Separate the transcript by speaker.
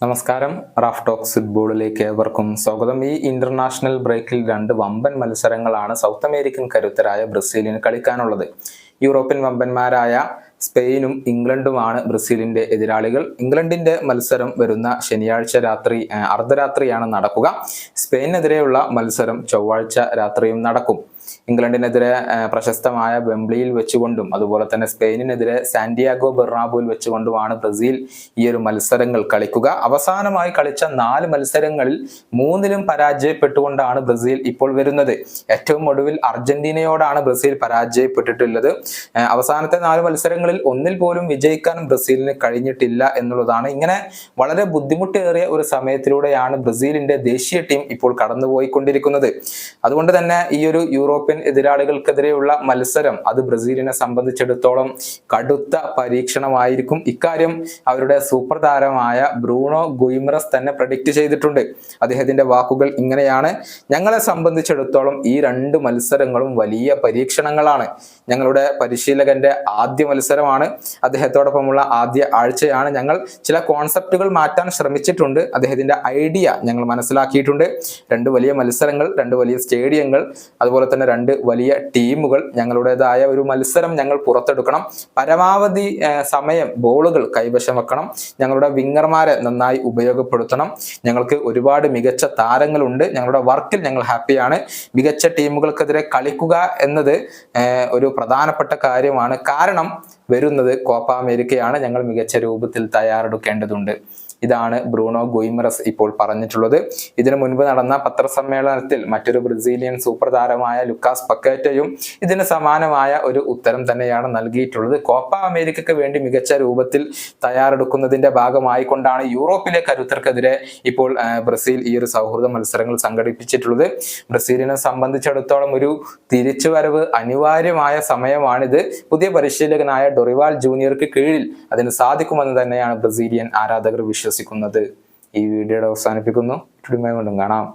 Speaker 1: നമസ്കാരം. Raf talks ഫുട്ബോളിലേക്ക് ഏവർക്കും സ്വാഗതം. ഈ ഇന്റർനാഷണൽ ബ്രേക്കിൽ രണ്ട് വമ്പൻ മത്സരങ്ങളാണ് സൗത്ത് അമേരിക്കൻ കരുത്തരായ ബ്രസീലിന് കളിക്കാനുള്ളത്. യൂറോപ്യൻ വമ്പന്മാരായ സ്പെയിനും ഇംഗ്ലണ്ടുമാണ് ബ്രസീലിന്റെ എതിരാളികൾ. ഇംഗ്ലണ്ടിന്റെ മത്സരം വരുന്ന ശനിയാഴ്ച രാത്രി അർദ്ധരാത്രിയാണ് നടക്കുക. സ്പെയിനെതിരെയുള്ള മത്സരം ചൊവ്വാഴ്ച രാത്രിയും നടക്കും. ഇംഗ്ലണ്ടിനെതിരെ പ്രശസ്തമായ വെംബ്ലിയിൽ വെച്ചുകൊണ്ടും അതുപോലെ തന്നെ സ്പെയിനിനെതിരെ സാന്റിയാഗോ ബെർണാബുവിൽ വെച്ചുകൊണ്ടുമാണ് ബ്രസീൽ ഈ ഒരു മത്സരങ്ങൾ കളിക്കുക. അവസാനമായി കളിച്ച 4 മത്സരങ്ങളിൽ 3ലും പരാജയപ്പെട്ടുകൊണ്ടാണ് ബ്രസീൽ ഇപ്പോൾ വരുന്നത്. ഏറ്റവും ഒടുവിൽ അർജന്റീനയോടാണ് ബ്രസീൽ പരാജയപ്പെട്ടിട്ടുള്ളത്. അവസാനത്തെ 4 മത്സരങ്ങളിൽ ഒന്നിൽ പോലും വിജയിക്കാൻ ബ്രസീലിന് കഴിഞ്ഞിട്ടില്ല എന്നുള്ളതാണ്. ഇങ്ങനെ വളരെ ബുദ്ധിമുട്ടേറിയ ഒരു സമയത്തിലൂടെയാണ് ബ്രസീലിന്റെ ദേശീയ ടീം ഇപ്പോൾ കടന്നുപോയിക്കൊണ്ടിരിക്കുന്നത്. അതുകൊണ്ട് തന്നെ ഈ ഒരു യൂറോപ്യൻ എതിരാളികൾക്കെതിരെയുള്ള മത്സരം അത് ബ്രസീലിനെ സംബന്ധിച്ചിടത്തോളം കടുത്ത പരീക്ഷണമായിരിക്കും. ഇക്കാര്യം അവരുടെ സൂപ്പർ താരമായ ബ്രൂണോ ഗുയിമറസ് തന്നെ പ്രഡിക്റ്റ് ചെയ്തിട്ടുണ്ട്. അദ്ദേഹത്തിന്റെ വാക്കുകൾ ഇങ്ങനെയാണ്: ഞങ്ങളെ സംബന്ധിച്ചിടത്തോളം ഈ 2 മത്സരങ്ങളും വലിയ പരീക്ഷണങ്ങളാണ്. ഞങ്ങളുടെ പരിശീലകന്റെ ആദ്യ മത്സരമാണ്, അദ്ദേഹത്തോടൊപ്പമുള്ള ആദ്യ ആഴ്ചയാണ്. ഞങ്ങൾ ചില കോൺസെപ്റ്റുകൾ മാറ്റാൻ ശ്രമിച്ചിട്ടുണ്ട്, അദ്ദേഹത്തിന്റെ ഐഡിയ ഞങ്ങൾ മനസ്സിലാക്കിയിട്ടുണ്ട്. 2 വലിയ മത്സരങ്ങൾ, 2 വലിയ സ്റ്റേഡിയങ്ങൾ, അതുപോലെ തന്നെ 2 വലിയ ടീമുകൾ, ഞങ്ങളുടേതായ ഒരു മത്സരം ഞങ്ങൾ പുറത്തെടുക്കണം. പരമാവധി സമയം ബോളുകൾ കൈവശം വെക്കണം. ഞങ്ങളുടെ വിങ്ങർമാരെ നന്നായി ഉപയോഗപ്പെടുത്തണം. ഞങ്ങൾക്ക് ഒരുപാട് മികച്ച താരങ്ങളുണ്ട്. ഞങ്ങളുടെ വർക്കിൽ ഞങ്ങൾ ഹാപ്പിയാണ്. മികച്ച ടീമുകൾക്കെതിരെ കളിക്കുക എന്നത് ഒരു പ്രധാനപ്പെട്ട കാര്യമാണ്. കാരണം വരുന്നത് കോപ്പ അമേരിക്കയാണ്. ഞങ്ങൾ മികച്ച രൂപത്തിൽ തയ്യാറെടുക്കേണ്ടതുണ്ട്. ഇതാണ് ബ്രൂണോ ഗുയിമറസ് ഇപ്പോൾ പറഞ്ഞിട്ടുള്ളത്. ഇതിനു മുൻപ് നടന്ന പത്രസമ്മേളനത്തിൽ മറ്റൊരു ബ്രസീലിയൻ സൂപ്പർ താരമായ ലുക്കാസ് പക്കേറ്റയും ഇതിന് സമാനമായ ഒരു ഉത്തരം തന്നെയാണ് നൽകിയിട്ടുള്ളത്. കോപ്പ അമേരിക്കയ്ക്ക് വേണ്ടി മികച്ച രൂപത്തിൽ തയ്യാറെടുക്കുന്നതിന്റെ ഭാഗമായിക്കൊണ്ടാണ് യൂറോപ്പിലെ കരുത്തർക്കെതിരെ ഇപ്പോൾ ബ്രസീൽ ഈ ഒരു സൗഹൃദ മത്സരങ്ങൾ സംഘടിപ്പിച്ചിട്ടുള്ളത്. ബ്രസീലിനെ സംബന്ധിച്ചിടത്തോളം ഒരു തിരിച്ചുവരവ് അനിവാര്യമായ സമയമാണിത്. പുതിയ പരിശീലകനായ ഡൊറിവാൾ ജൂനിയർക്ക് കീഴിൽ അതിന് സാധിക്കുമെന്ന് തന്നെയാണ് ബ്രസീലിയൻ ആരാധകർ വിശ്വസിക്കുന്നത്. ഈ വീഡിയോയുടെ അവസാനിപ്പിക്കുന്നു. വീണ്ടും കാണാം.